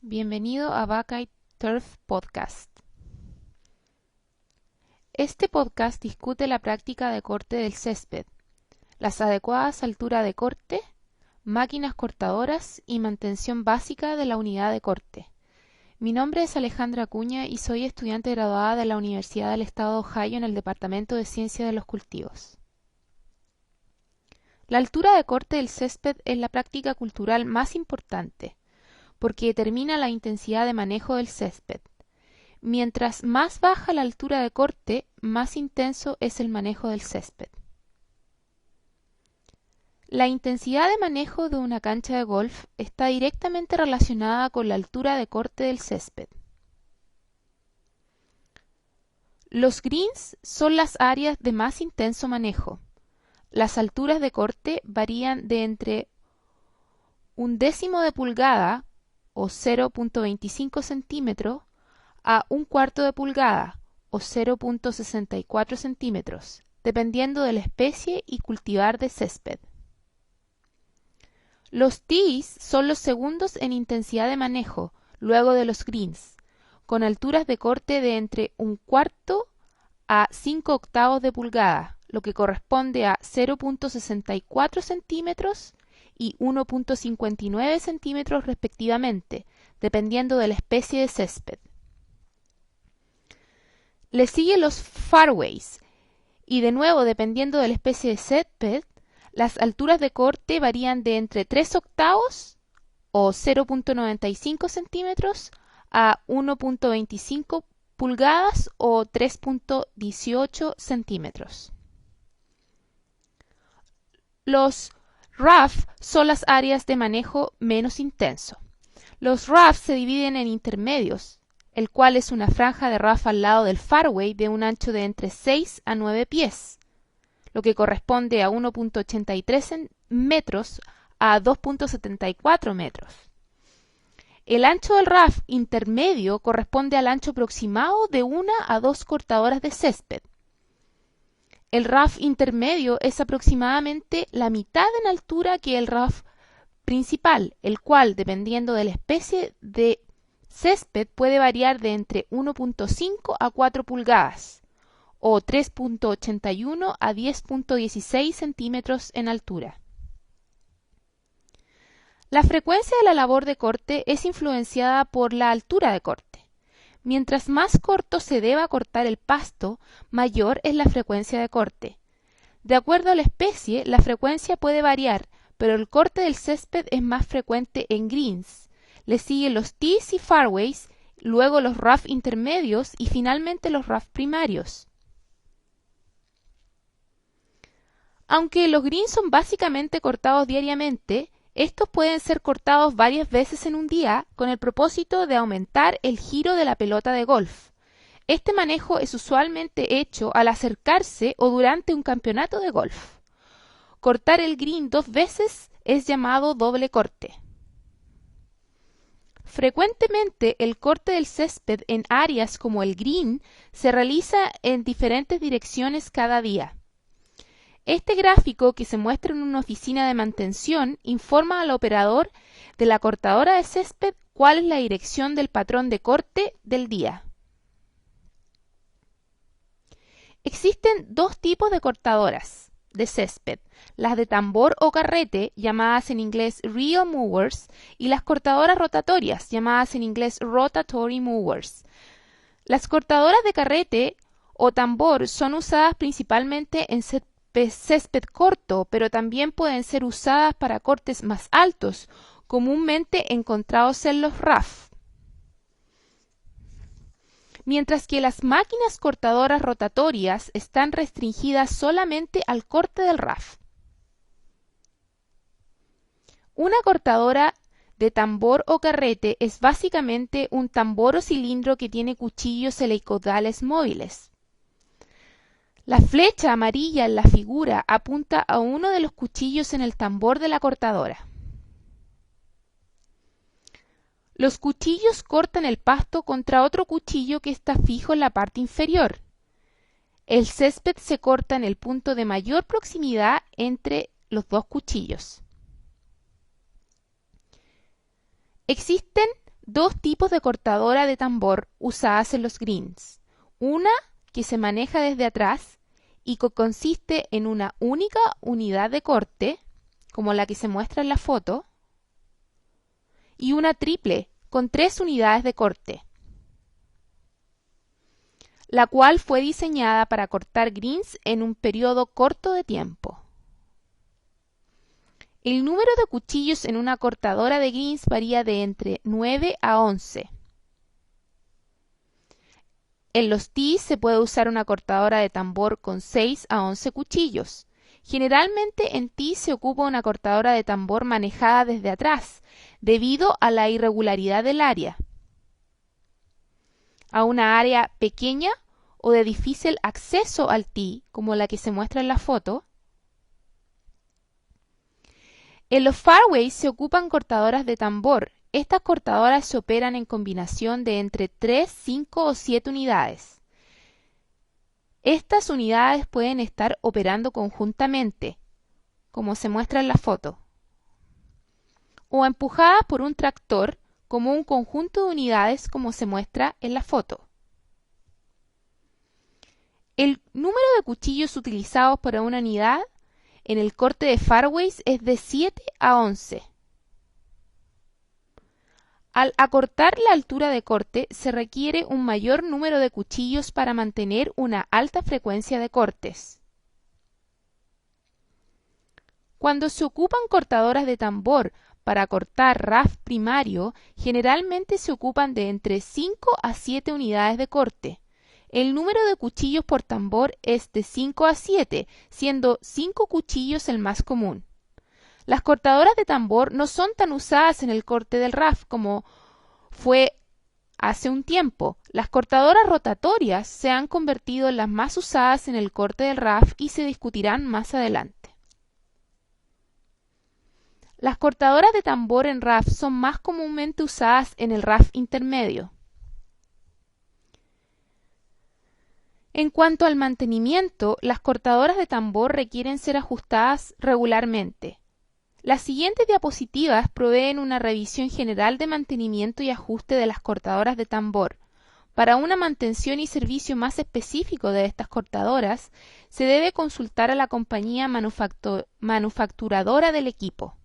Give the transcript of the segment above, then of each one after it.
Bienvenido a Buckeye Turf Podcast. Este podcast discute la práctica de corte del césped, las adecuadas alturas de corte, máquinas cortadoras y mantención básica de la unidad de corte. Mi nombre es Alejandra Acuña y soy estudiante graduada de la Universidad del Estado de Ohio en el Departamento de Ciencia de los Cultivos. La altura de corte del césped es la práctica cultural más importante, porque determina la intensidad de manejo del césped. Mientras más baja la altura de corte, más intenso es el manejo del césped. La intensidad de manejo de una cancha de golf está directamente relacionada con la altura de corte del césped. Los greens son las áreas de más intenso manejo. Las alturas de corte varían de entre 1/10 de pulgada o 0.25 centímetros a 1/4 de pulgada o 0.64 centímetros, dependiendo de la especie y cultivar de césped. Los tees son los segundos en intensidad de manejo, luego de los greens, con alturas de corte de entre 1/4 a 5/8 de pulgada, lo que corresponde a 0.64 centímetros y 1.59 centímetros respectivamente, dependiendo de la especie de césped. Le siguen los fairways, y de nuevo dependiendo de la especie de césped, las alturas de corte varían de entre 3/8 o 0.95 centímetros a 1.25 pulgadas o 3.18 centímetros. Los rough son las áreas de manejo menos intenso. Los rough se dividen en intermedios, el cual es una franja de rough al lado del fairway de un ancho de entre 6 a 9 pies, lo que corresponde a 1.83 metros a 2.74 metros. El ancho del rough intermedio corresponde al ancho aproximado de 1 a 2 cortadoras de césped. El rough intermedio es aproximadamente la mitad en altura que el rough principal, el cual, dependiendo de la especie de césped, puede variar de entre 1.5 a 4 pulgadas o 3.81 a 10.16 centímetros en altura. La frecuencia de la labor de corte es influenciada por la altura de corte. Mientras más corto se deba cortar el pasto, mayor es la frecuencia de corte. De acuerdo a la especie, la frecuencia puede variar, pero el corte del césped es más frecuente en greens. Le siguen los tees y fairways, luego los rough intermedios y finalmente los rough primarios. Aunque los greens son básicamente cortados diariamente, estos pueden ser cortados varias veces en un día con el propósito de aumentar el giro de la pelota de golf. Este manejo es usualmente hecho al acercarse o durante un campeonato de golf. Cortar el green 2 veces es llamado doble corte. Frecuentemente el corte del césped en áreas como el green se realiza en diferentes direcciones cada día. Este gráfico, que se muestra en una oficina de mantención, informa al operador de la cortadora de césped cuál es la dirección del patrón de corte del día. Existen dos tipos de cortadoras de césped, las de tambor o carrete, llamadas en inglés reel mowers, y las cortadoras rotatorias, llamadas en inglés rotatory mowers. Las cortadoras de carrete o tambor son usadas principalmente en césped corto, pero también pueden ser usadas para cortes más altos, comúnmente encontrados en los rough. Mientras que las máquinas cortadoras rotatorias están restringidas solamente al corte del rough. Una cortadora de tambor o carrete es básicamente un tambor o cilindro que tiene cuchillos helicoidales móviles. La flecha amarilla en la figura apunta a uno de los cuchillos en el tambor de la cortadora. Los cuchillos cortan el pasto contra otro cuchillo que está fijo en la parte inferior. El césped se corta en el punto de mayor proximidad entre los dos cuchillos. Existen dos tipos de cortadora de tambor usadas en los greens. Una que se maneja desde atrás y que consiste en una única unidad de corte, como la que se muestra en la foto, y una triple con 3 unidades de corte, la cual fue diseñada para cortar greens en un periodo corto de tiempo. El número de cuchillos en una cortadora de greens varía de entre 9 a 11. En los tees se puede usar una cortadora de tambor con 6 a 11 cuchillos. Generalmente en tees se ocupa una cortadora de tambor manejada desde atrás, debido a la irregularidad del área. A una área pequeña o de difícil acceso al tee, como la que se muestra en la foto. En los fairways se ocupan cortadoras de tambor. Estas cortadoras se operan en combinación de entre 3, 5 o 7 unidades. Estas unidades pueden estar operando conjuntamente, como se muestra en la foto, o empujadas por un tractor, como un conjunto de unidades, como se muestra en la foto. El número de cuchillos utilizados para una unidad en el corte de fairways es de 7 a 11. Al acortar la altura de corte, se requiere un mayor número de cuchillos para mantener una alta frecuencia de cortes. Cuando se ocupan cortadoras de tambor para cortar rough primario, generalmente se ocupan de entre 5 a 7 unidades de corte. El número de cuchillos por tambor es de 5 a 7, siendo 5 cuchillos el más común. Las cortadoras de tambor no son tan usadas en el corte del rough como fue hace un tiempo. Las cortadoras rotatorias se han convertido en las más usadas en el corte del rough y se discutirán más adelante. Las cortadoras de tambor en rough son más comúnmente usadas en el rough intermedio. En cuanto al mantenimiento, las cortadoras de tambor requieren ser ajustadas regularmente. Las siguientes diapositivas proveen una revisión general de mantenimiento y ajuste de las cortadoras de tambor. Para una mantención y servicio más específico de estas cortadoras, se debe consultar a la compañía manufacturadora del equipo.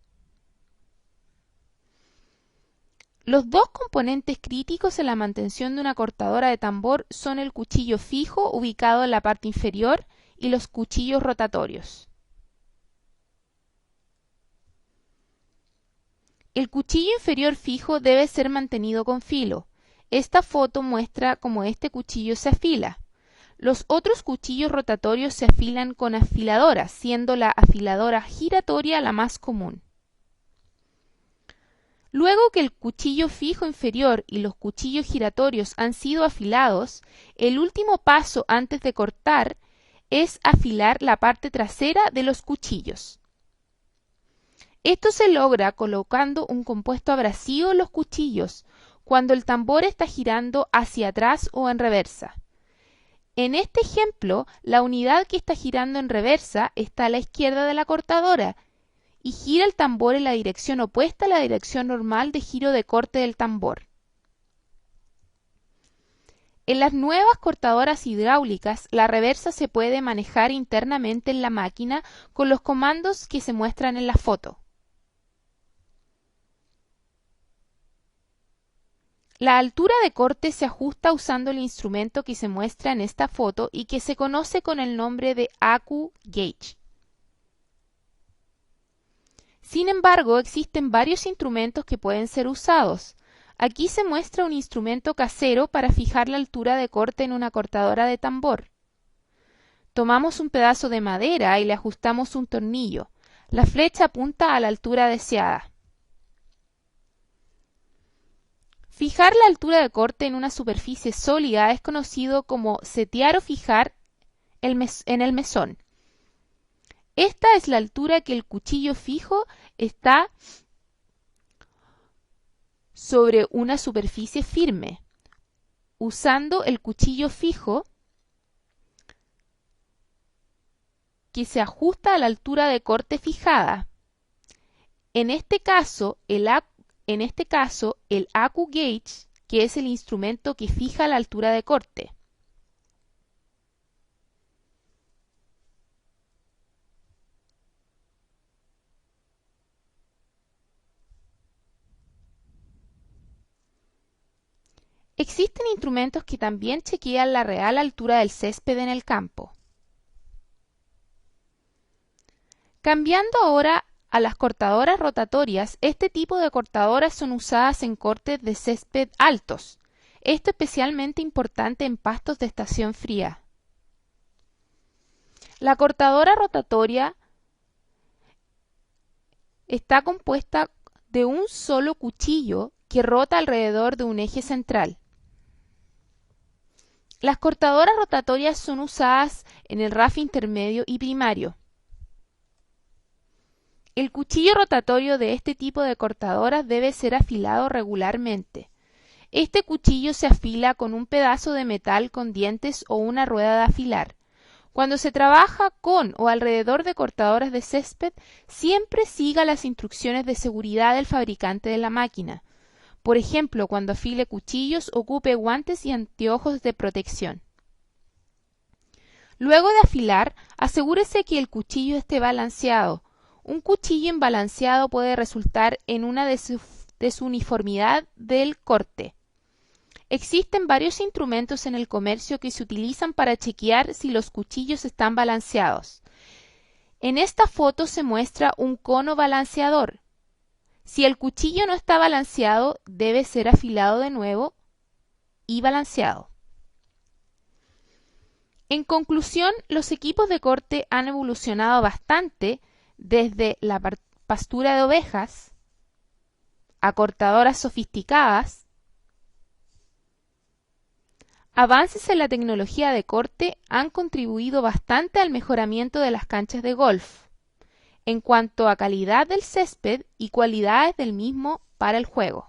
Los dos componentes críticos en la mantención de una cortadora de tambor son el cuchillo fijo ubicado en la parte inferior y los cuchillos rotatorios. El cuchillo inferior fijo debe ser mantenido con filo. Esta foto muestra cómo este cuchillo se afila. Los otros cuchillos rotatorios se afilan con afiladoras, siendo la afiladora giratoria la más común. Luego que el cuchillo fijo inferior y los cuchillos giratorios han sido afilados, el último paso antes de cortar es afilar la parte trasera de los cuchillos. Esto se logra colocando un compuesto abrasivo en los cuchillos cuando el tambor está girando hacia atrás o en reversa. En este ejemplo, la unidad que está girando en reversa está a la izquierda de la cortadora y gira el tambor en la dirección opuesta a la dirección normal de giro de corte del tambor. En las nuevas cortadoras hidráulicas, la reversa se puede manejar internamente en la máquina con los comandos que se muestran en la foto. La altura de corte se ajusta usando el instrumento que se muestra en esta foto y que se conoce con el nombre de Accu Gauge. Sin embargo, existen varios instrumentos que pueden ser usados. Aquí se muestra un instrumento casero para fijar la altura de corte en una cortadora de tambor. Tomamos un pedazo de madera y le ajustamos un tornillo. La flecha apunta a la altura deseada. Fijar la altura de corte en una superficie sólida es conocido como setear o fijar en el mesón. Esta es la altura que el cuchillo fijo está sobre una superficie firme. Usando el cuchillo fijo que se ajusta a la altura de corte fijada. En este caso, en este caso el AccuGauge, que es el instrumento que fija la altura de corte. Existen instrumentos que también chequean la real altura del césped en el campo. Cambiando ahora a las cortadoras rotatorias, este tipo de cortadoras son usadas en cortes de césped altos. Esto es especialmente importante en pastos de estación fría. La cortadora rotatoria está compuesta de un solo cuchillo que rota alrededor de un eje central. Las cortadoras rotatorias son usadas en el RAF intermedio y primario. El cuchillo rotatorio de este tipo de cortadoras debe ser afilado regularmente. Este cuchillo se afila con un pedazo de metal con dientes o una rueda de afilar. Cuando se trabaja con o alrededor de cortadoras de césped, siempre siga las instrucciones de seguridad del fabricante de la máquina. Por ejemplo, cuando afile cuchillos, ocupe guantes y anteojos de protección. Luego de afilar, asegúrese que el cuchillo esté balanceado. Un cuchillo imbalanceado puede resultar en una desuniformidad del corte. Existen varios instrumentos en el comercio que se utilizan para chequear si los cuchillos están balanceados. En esta foto se muestra un cono balanceador. Si el cuchillo no está balanceado, debe ser afilado de nuevo y balanceado. En conclusión, los equipos de corte han evolucionado bastante desde la pastura de ovejas a cortadoras sofisticadas. Avances en la tecnología de corte han contribuido bastante al mejoramiento de las canchas de golf en cuanto a calidad del césped y cualidades del mismo para el juego.